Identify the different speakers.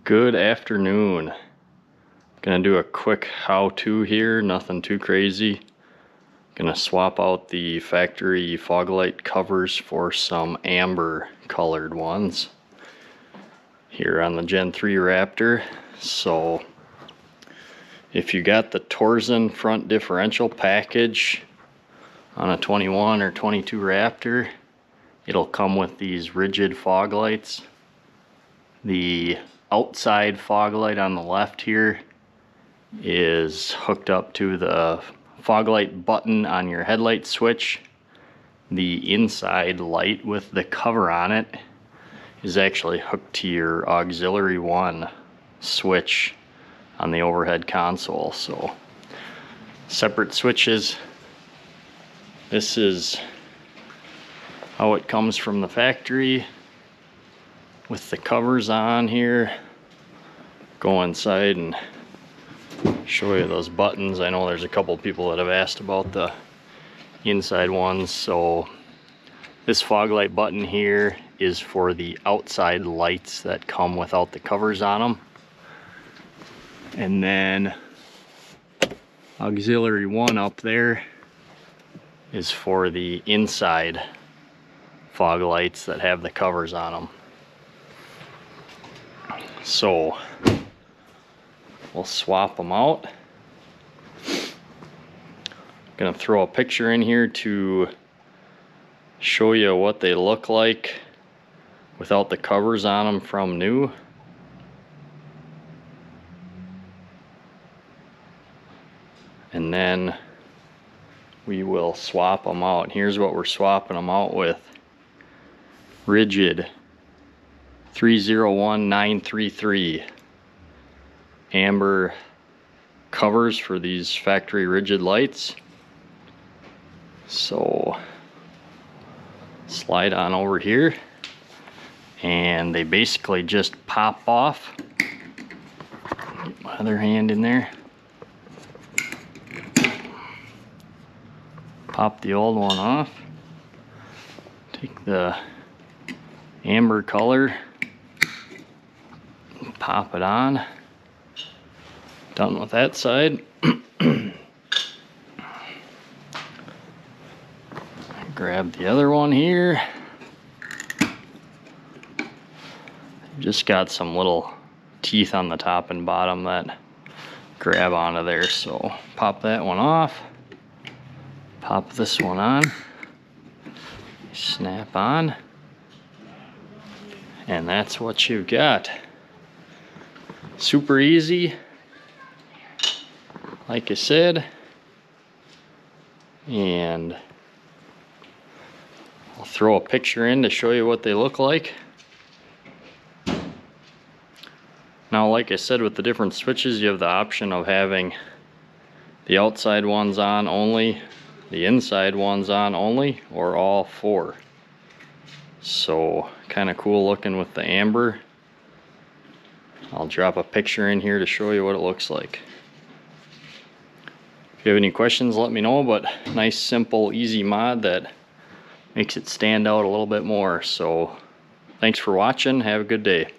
Speaker 1: Good afternoon. Gonna do a quick how-to here, nothing too crazy. Gonna swap out the factory fog light covers for some amber colored ones here on the Gen 3 Raptor. So if you got the Torsen front differential package on a 21 or 22 Raptor, it'll come with these rigid fog lights. The outside fog light on the left here is hooked up to the fog light button on your headlight switch. The inside light with the cover on it is actually hooked to your auxiliary 1 switch on the overhead console. So separate switches. This is how it comes from the factory with the covers on here. Go inside and show you those buttons. I know there's a couple people that have asked about the inside ones. So this fog light button here is for the outside lights that come without the covers on them. And then auxiliary 1 up there is for the inside fog lights that have the covers on them. So we'll swap them out. Gonna throw a picture in here to show you what they look like without the covers on them from new. And then we will swap them out. Here's what we're swapping them out with. Rigid 301933 amber covers for these factory rigid lights. So slide on over here and they basically just pop off. Get my other hand in there. Pop the old one off. Take the amber color, pop it on. Done with that side. Grab the other one here. Just got some little teeth on the top and bottom that grab onto there, so pop that one off. Pop this one on. Snap on. And that's what you've got. Super easy, like I said. And I'll throw a picture in to show you what they look like. Now, like I said, with the different switches, you have the option of having the outside ones on only, the inside ones on only, or all four. So kind of cool looking with the amber. I'll drop a picture in here to show you what it looks like. If you have any questions, let me know, but nice, simple, easy mod that makes it stand out a little bit more. So thanks for watching. Have a good day.